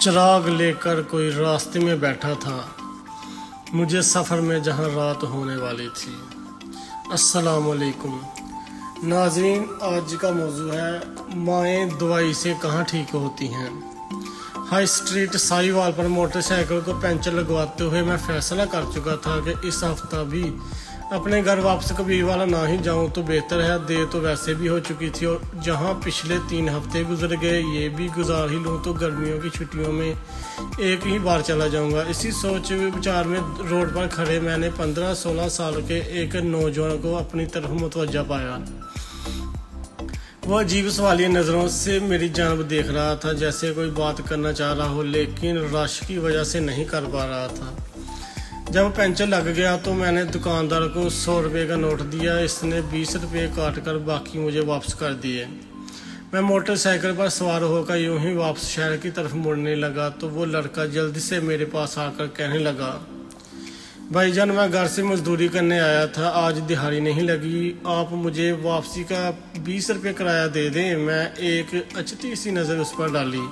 چراغ لے کر کوئی راستے میں بیٹھا تھا مجھے سفر میں جہاں رات ہونے والی تھی۔ السلام علیکم ناظرین، آج کا موضوع ہے مائیں دوائی سے کہاں ٹھیک ہوتی ہیں۔ ہائی اسٹریٹ سائی وال پر موٹر سائیکل کو پنچر لگواتے ہوئے میں فیصلہ کر چکا تھا کہ اس ہفتہ بھی اپنے گھر واپس کبیر والا نہ ہی جاؤں تو بہتر ہے۔ دیر تو ویسے بھی ہو چکی تھی اور جہاں پچھلے 3 ہفتے گزر گئے یہ بھی گزار ہی لوں تو گرمیوں کی چھٹیوں میں ایک ہی بار چلا جاؤں گا۔ اسی سوچ وچار میں روڈ پر کھڑے میں نے 15-16 سال کے ایک نوجوان کو اپنی طرف متوجہ پایا۔ وہ عجیب سوالیہ نظروں سے میری جانب دیکھ رہا تھا، جیسے کوئی بات کرنا چاہ رہا ہو لیکن رش کی وجہ سے نہیں کر پا رہا تھا۔ جب پنچر لگ گیا تو میں نے دکاندار کو 100 روپے کا نوٹ دیا۔ اس نے 20 روپے کاٹ کر باقی مجھے واپس کر دیے۔ میں موٹر سائیکل پر سوار ہو کر یوں ہی واپس شہر کی طرف مڑنے لگا تو وہ لڑکا جلدی سے میرے پاس آ کر کہنے لگا، بھائی جان میں گھر سے مزدوری کرنے آیا تھا، آج دہاڑی نہیں لگی، آپ مجھے واپسی کا 20 روپے کرایہ دے دیں۔ میں ایک اچتی سی نظر اس پر ڈالی۔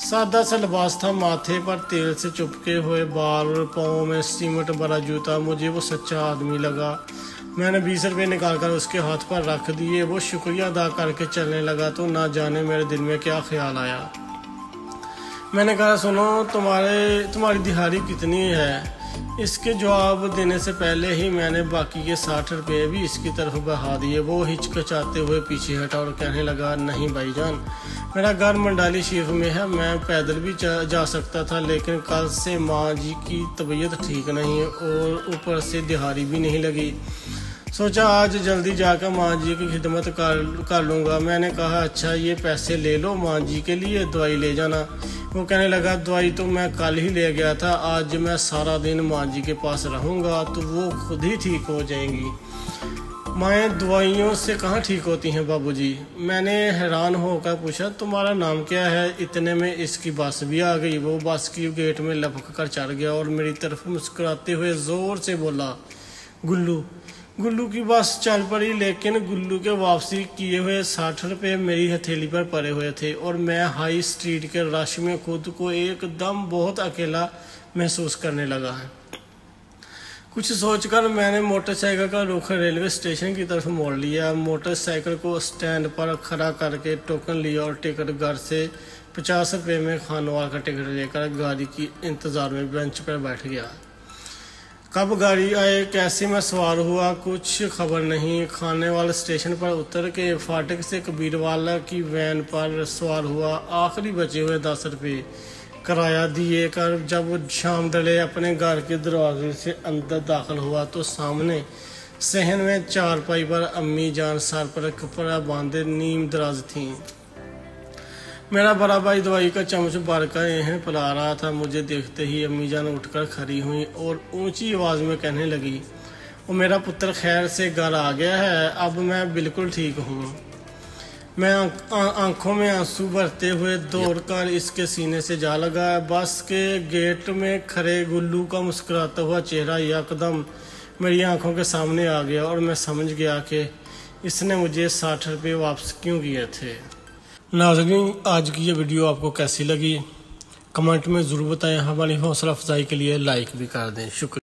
سادہ سا لباس تھا، ماتھے پر تیل سے چپکے ہوئے بال اور پاؤں میں سیمنٹ بھرا جوتا۔ مجھے وہ سچا آدمی لگا۔ میں نے 20 روپے نکال کر اس کے ہاتھ پر رکھ دیے۔ وہ شکریہ ادا کر کے چلنے لگا تو نہ جانے میرے دل میں کیا خیال آیا۔ میں نے کہا، سنو تمہاری دہاڑی کتنی ہے؟ اس کے جواب دینے سے پہلے ہی میں نے باقی کے 60 روپے بھی اس کی طرف بہا دیے۔ وہ ہچکچاتے ہوئے پیچھے ہٹا اور کہنے لگا، نہیں بھائی جان، میرا گھر منڈالی شریف میں ہے، میں پیدل بھی جا سکتا تھا لیکن کل سے ماں جی کی طبیعت ٹھیک نہیں اور اوپر سے دہاڑی بھی نہیں لگی۔ سوچا آج جلدی جا کر ماں جی کی خدمت کر لوں گا۔ میں نے کہا، اچھا یہ پیسے لے لو، ماں جی کے لیے دوائی لے جانا۔ وہ کہنے لگا، دوائی تو میں کل ہی لے گیا تھا، آج میں سارا دن ماں جی کے پاس رہوں گا تو وہ خود ہی ٹھیک ہو جائیں گی۔ مائیں دوائیوں سے کہاں ٹھیک ہوتی ہیں بابو جی؟ میں نے حیران ہو کر پوچھا، تمہارا نام کیا ہے؟ اتنے میں اس کی بس بھی آ گئی۔ وہ بس کی گیٹ میں لپک کر چڑھ گیا اور میری طرف مسکراتے ہوئے زور سے بولا، گلو۔ گلو کی بس چل پڑی لیکن گلو کے واپسی کیے ہوئے 60 روپے میری ہتھیلی پر پڑے ہوئے تھے اور میں ہائی اسٹریٹ کے رش میں خود کو ایک دم بہت اکیلا محسوس کرنے لگا۔ کچھ سوچ کر میں نے موٹر سائیکل کا رخ ریلوے اسٹیشن کی طرف موڑ لیا۔ موٹر سائیکل کو اسٹینڈ پر کھڑا کر کے ٹوکن لیا اور ٹکٹ گھر سے 50 روپے میں خانوار کا ٹکٹ لے کر گاڑی کی انتظار میں بینچ پر بیٹھ گیا۔ کب گاڑی آئے، کیسے میں سوار ہوا، کچھ خبر نہیں۔ کھانے والا اسٹیشن پر اتر کے فاٹک سے کبیر والا کی وین پر سوار ہوا۔ آخری بچے ہوئے 10 روپے کرایہ دیے کر جب شام ڈلے اپنے گھر کے دروازے سے اندر داخل ہوا تو سامنے صحن میں چارپائی پر امی جان سر پر کپڑا باندھے نیم دراز تھیں۔ میرا بڑا بھائی دوائی کا چمچ بھر کر انہیں پلا رہا تھا۔ مجھے دیکھتے ہی امی جان اٹھ کر کھڑی ہوئیں اور اونچی آواز میں کہنے لگی، وہ میرا پتر خیر سے گھر آ گیا ہے، اب میں بالکل ٹھیک ہوں۔ میں آنکھوں میں آنسو بھرتے ہوئے دوڑ کر اس کے سینے سے جا لگا۔ بس کے گیٹ میں کھڑے گلو کا مسکراتا ہوا چہرہ یکدم میری آنکھوں کے سامنے آ گیا اور میں سمجھ گیا کہ اس نے مجھے 60 روپے واپس کیوں کیے تھے۔ ناظرین، آج کی یہ ویڈیو آپ کو کیسی لگی کمنٹ میں ضرور بتائیں۔ ہماری حوصلہ افزائی کے لیے لائک بھی کر دیں۔ شکریہ۔